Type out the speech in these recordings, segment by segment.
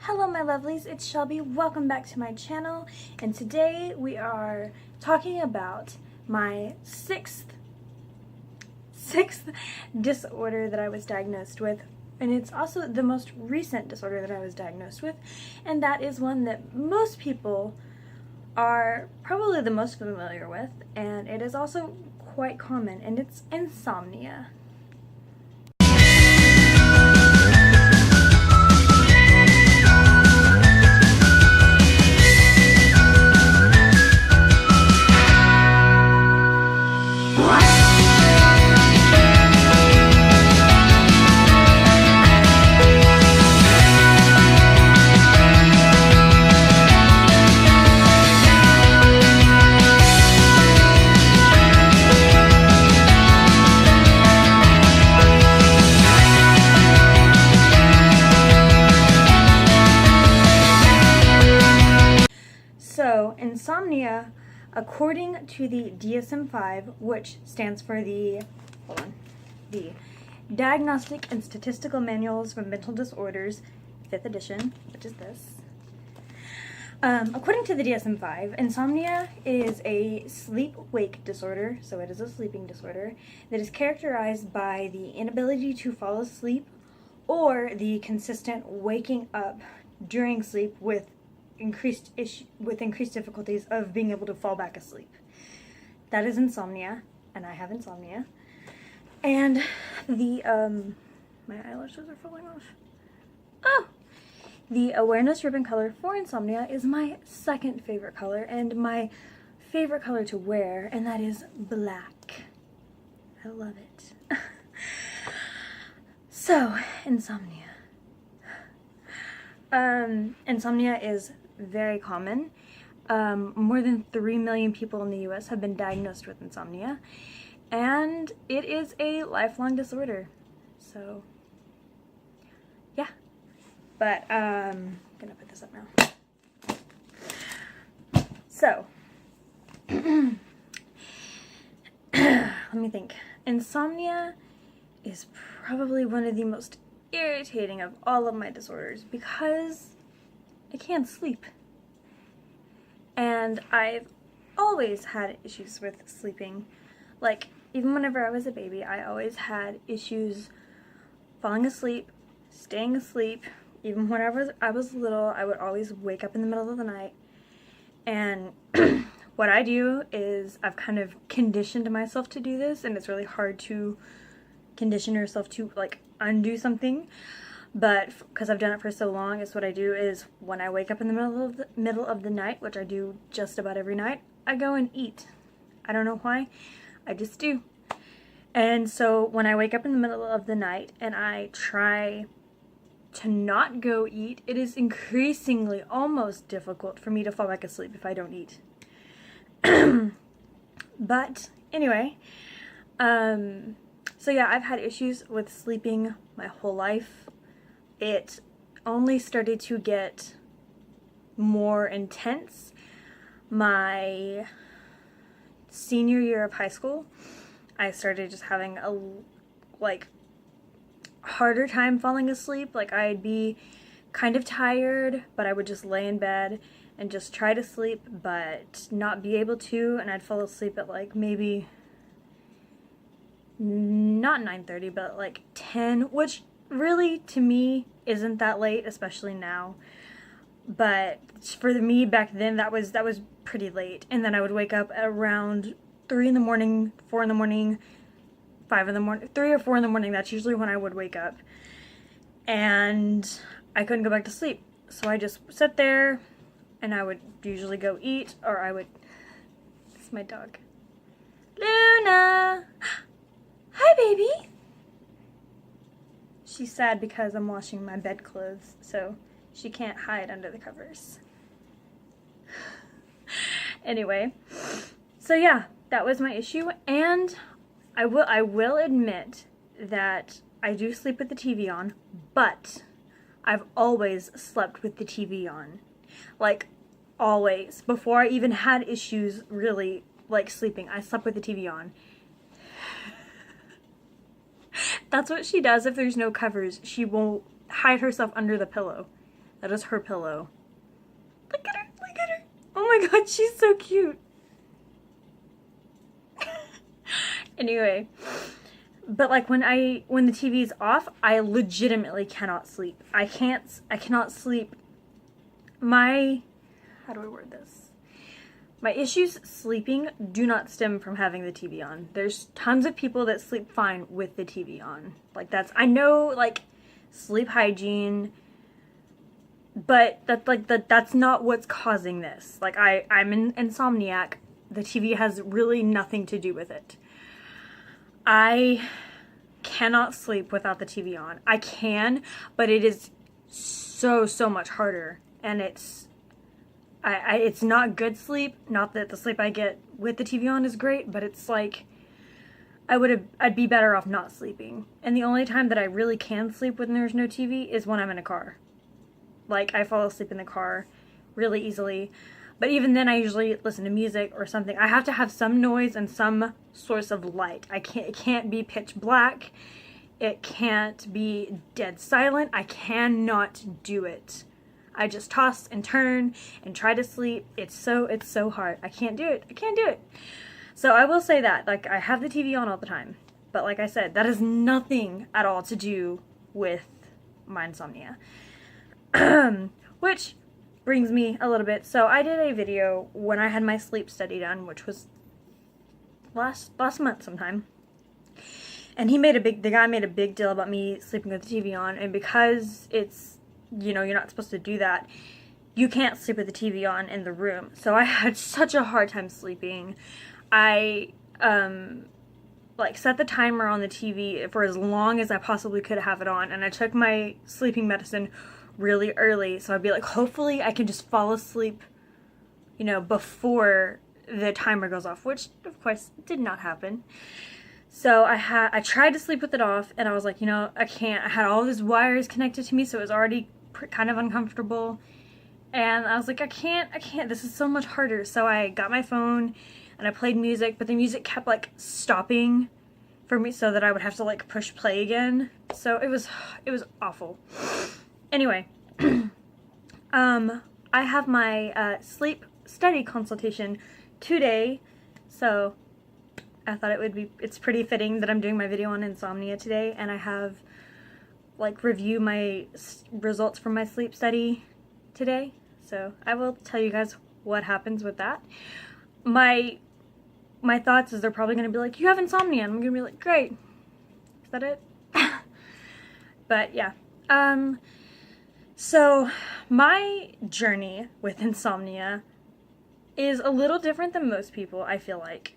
Hello my lovelies, it's Shelby. Welcome back to my channel, and today we are talking about my sixth disorder that I was diagnosed with, and it's also the most recent disorder that I was diagnosed with, and that is one that most people are probably the most familiar with, and it is also quite common, and it's insomnia. So, insomnia, according to the DSM-5, which stands for the Diagnostic and Statistical Manuals for Mental Disorders, 5th edition, which is this. According to the DSM-5, insomnia is a sleep-wake disorder, so it is a sleeping disorder, that is characterized by the inability to fall asleep or the consistent waking up during sleep with increased difficulties of being able to fall back asleep. That is insomnia, and I have insomnia. And the my eyelashes are falling off. Oh! The awareness ribbon color for insomnia is my second favorite color, and my favorite color to wear, and that is black. I love it. So, insomnia. Insomnia is very common. More than 3 million people in the US have been diagnosed with insomnia, and it is a lifelong disorder. So, yeah. But, I'm gonna put this up now. So, let me think. Insomnia is probably one of the most irritating of all of my disorders because I can't sleep. And I've always had issues with sleeping. Like, even whenever I was a baby, I always had issues falling asleep, staying asleep. Even when I was little, I would always wake up in the middle of the night. And what I do is I've kind of conditioned myself to do this, and it's really hard to condition yourself to, like, undo something. But because I've done it for so long, it's what I do is when I wake up in the middle of the night, which I do just about every night, I go and eat. I don't know why, I just do. And so when I wake up in the middle of the night and I try to not go eat, it is increasingly almost difficult for me to fall back asleep if I don't eat. But anyway, so yeah, I've had issues with sleeping my whole life. It only started to get more intense my senior year of high school. I started just having a, harder time falling asleep. Like, I'd be kind of tired, but I would just lay in bed and just try to sleep, but not be able to, and I'd fall asleep at, like, maybe not 9:30, but like 10, which really to me isn't that late, especially now. But for me back then, that was pretty late. And then I would wake up at around 3 in the morning, 4 in the morning, 5 in the morning, 3 or 4 in the morning. That's usually when I would wake up, and I couldn't go back to sleep. So I just sit there, and I would usually go eat, or I would. This is my dog, Luna. Hi, baby. She's sad because I'm washing my bedclothes, so she can't hide under the covers. Anyway, so yeah, that was my issue, and I will admit that I do sleep with the TV on, but I've always slept with the TV on. Like, always. Before I even had issues really, like, sleeping, I slept with the TV on. That's what she does if there's no covers. She will hide herself under the pillow. That is her pillow. Look at her, look at her. Oh my god, she's so cute. Anyway, but like when the TV is off, I legitimately cannot sleep. I cannot sleep. How do I word this? My issues sleeping do not stem from having the TV on. There's tons of people that sleep fine with the TV on. Like I know like sleep hygiene, but that's not what's causing this. Like I'm an insomniac. The TV has really nothing to do with it. I cannot sleep without the TV on. I can, but it is so much harder, and it's not good sleep. Not that the sleep I get with the TV on is great, but it's like I'd be better off not sleeping. And the only time that I really can sleep when there's no TV is when I'm in a car. Like I fall asleep in the car really easily. But even then I usually listen to music or something. I have to have some noise and some source of light. It can't be pitch black. It can't be dead silent. I cannot do it. I just toss and turn and try to sleep. It's so hard. I can't do it. I can't do it. So I will say that, like, I have the TV on all the time. But like I said, that has nothing at all to do with my insomnia. Which brings me a little bit. So I did a video when I had my sleep study done, which was last month sometime. And the guy made a big deal about me sleeping with the TV on, and because it's, you know, you're not supposed to do that, you can't sleep with the TV on in the room. So I had such a hard time sleeping. I like set the timer on the TV for as long as I possibly could have it on, and I took my sleeping medicine really early, so I'd be like, hopefully I can just fall asleep, you know, before the timer goes off, which of course did not happen. So I tried to sleep with it off, and I was like, you know, I can't. I had all these wires connected to me, so it was already kind of uncomfortable, and I was like, I can't, this is so much harder. So I got my phone and I played music, but the music kept like stopping for me, so that I would have to like push play again. So it was awful. Anyway, I have my sleep study consultation today, so I thought it's pretty fitting that I'm doing my video on insomnia today, and I have like review my results from my sleep study today. So I will tell you guys what happens with that. My thoughts is they're probably going to be like, you have insomnia, and I'm going to be like, great. Is that it? But yeah. So my journey with insomnia is a little different than most people, I feel like,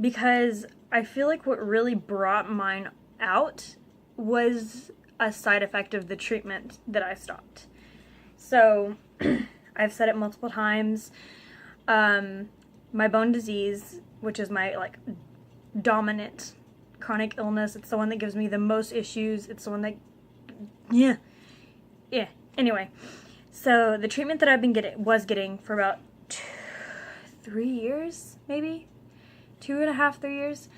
because I feel like what really brought mine out was a side effect of the treatment that I stopped. So I've said it multiple times. My bone disease, which is my like dominant chronic illness, it's the one that gives me the most issues. It's the one that, yeah. Anyway, so the treatment that I've been getting for about 3 years, maybe 2.5, 3 years,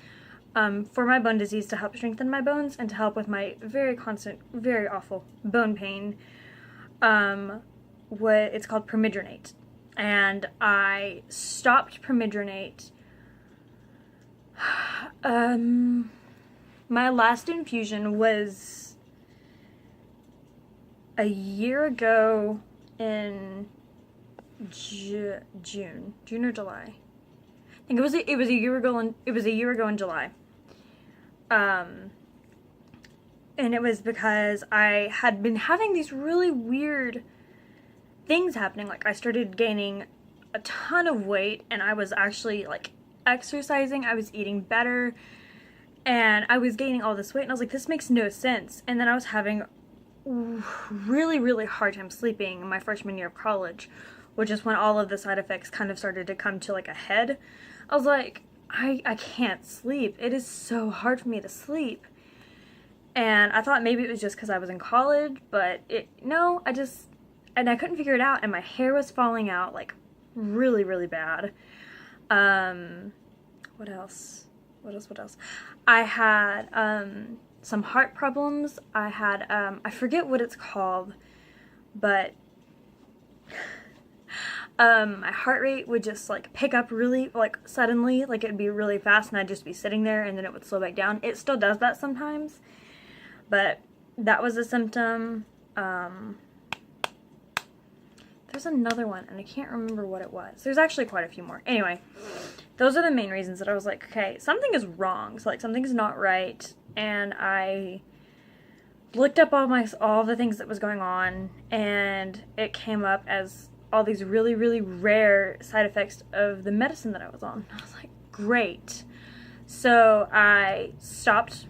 for my bone disease, to help strengthen my bones and to help with my very constant, very awful bone pain. It's called permidronate, and I stopped permidronate. My last infusion was a year ago in June or July. I think it was a year ago. It was a year ago in July. And it was because I had been having these really weird things happening. Like I started gaining a ton of weight, and I was actually like exercising. I was eating better, and I was gaining all this weight, and I was like, this makes no sense. And then I was having really hard time sleeping in my freshman year of college, which is when all of the side effects kind of started to come to like a head. I was like, I can't sleep. It is so hard for me to sleep. And I thought maybe it was just because I was in college, but I couldn't figure it out, and my hair was falling out like really bad. What else? I had some heart problems. I had I forget what it's called, but My heart rate would just like pick up really like suddenly, like it'd be really fast and I'd just be sitting there and then it would slow back down. It still does that sometimes, but that was a symptom. There's another one and I can't remember what it was. There's actually quite a few more. Anyway, those are the main reasons that I was like, okay, something is wrong. So like something's not right. And I looked up all the things that was going on, and it came up as all these really, really rare side effects of the medicine that I was on. I was like, great. So I stopped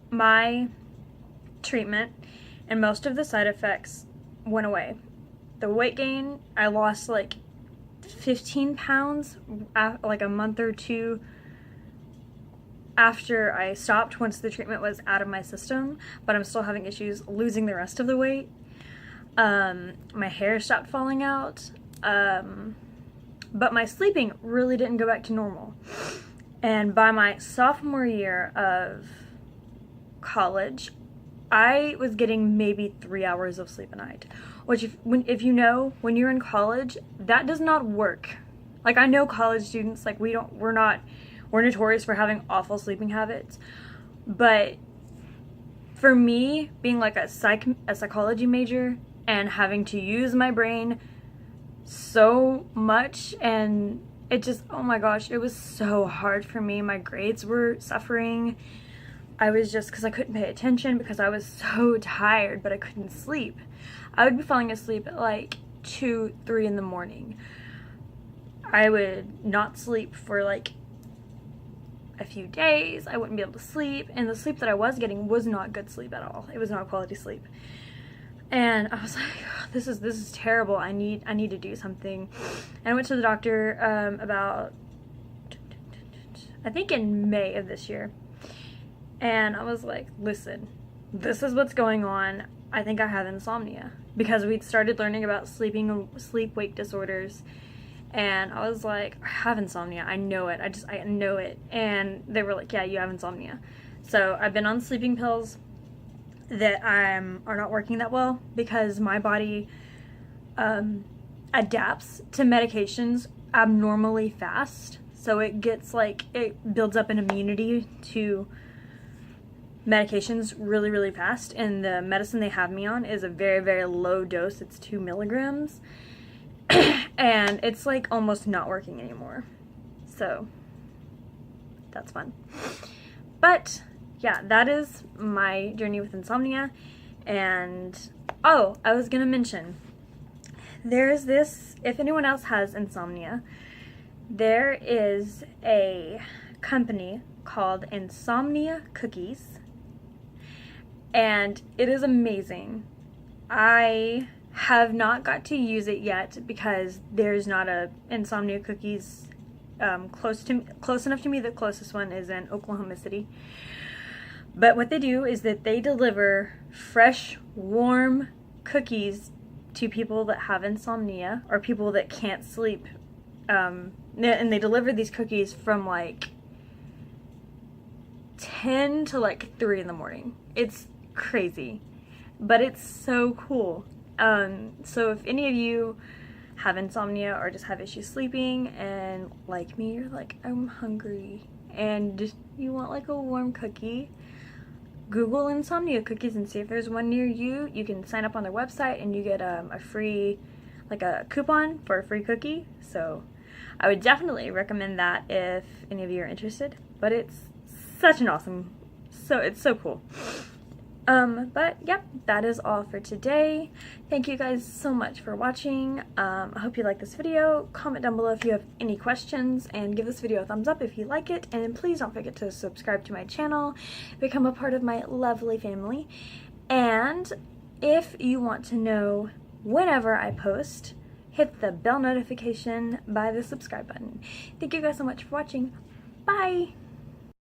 my treatment and most of the side effects went away. The weight gain, I lost like 15 pounds like a month or two after I stopped, once the treatment was out of my system, but I'm still having issues losing the rest of the weight. My hair stopped falling out, but my sleeping really didn't go back to normal. And by my sophomore year of college, I was getting maybe 3 hours of sleep a night, which if you know, when you're in college, that does not work. Like, I know college students, like we're notorious for having awful sleeping habits, but for me, being like a psychology major and having to use my brain so much, and it just, oh my gosh, it was so hard for me. My grades were suffering. I was just, because I couldn't pay attention because I was so tired, but I couldn't sleep. I would be falling asleep at like 2, 3 in the morning. I would not sleep for like a few days. I wouldn't be able to sleep, and the sleep that I was getting was not good sleep at all. It was not quality sleep. And I was like, oh, this is terrible. I need to do something. And I went to the doctor about, I think in May of this year. And I was like, listen, this is what's going on. I think I have insomnia, because we'd started learning about sleep-wake disorders. And I was like, I have insomnia. I know it. I know it. And they were like, yeah, you have insomnia. So I've been on sleeping pills that are not working that well, because my body adapts to medications abnormally fast. So it builds up an immunity to medications really, really fast. And the medicine they have me on is a very, very low dose. It's 2 milligrams. And it's like almost not working anymore. So that's fun. But yeah, that is my journey with insomnia. And oh, I was gonna mention, there's this, if anyone else has insomnia, there is a company called Insomnia Cookies, and it is amazing. I have not got to use it yet because there's not a Insomnia Cookies close enough to me. The closest one is in Oklahoma City. But what they do is that they deliver fresh, warm cookies to people that have insomnia or people that can't sleep. And they deliver these cookies from like 10 to like 3 in the morning. It's crazy, but it's so cool. So if any of you have insomnia or just have issues sleeping, and like me, you're like, I'm hungry and you want like a warm cookie, Google Insomnia Cookies and see if there's one near you. You can sign up on their website and you get a free, like a coupon for a free cookie. So I would definitely recommend that if any of you are interested. But it's such an awesome, it's so cool. But yep, that is all for today. Thank you guys so much for watching. I hope you like this video. Comment down below if you have any questions, and give this video a thumbs up if you like it. And please don't forget to subscribe to my channel, become a part of my lovely family. And if you want to know whenever I post, hit the bell notification by the subscribe button. Thank you guys so much for watching. Bye!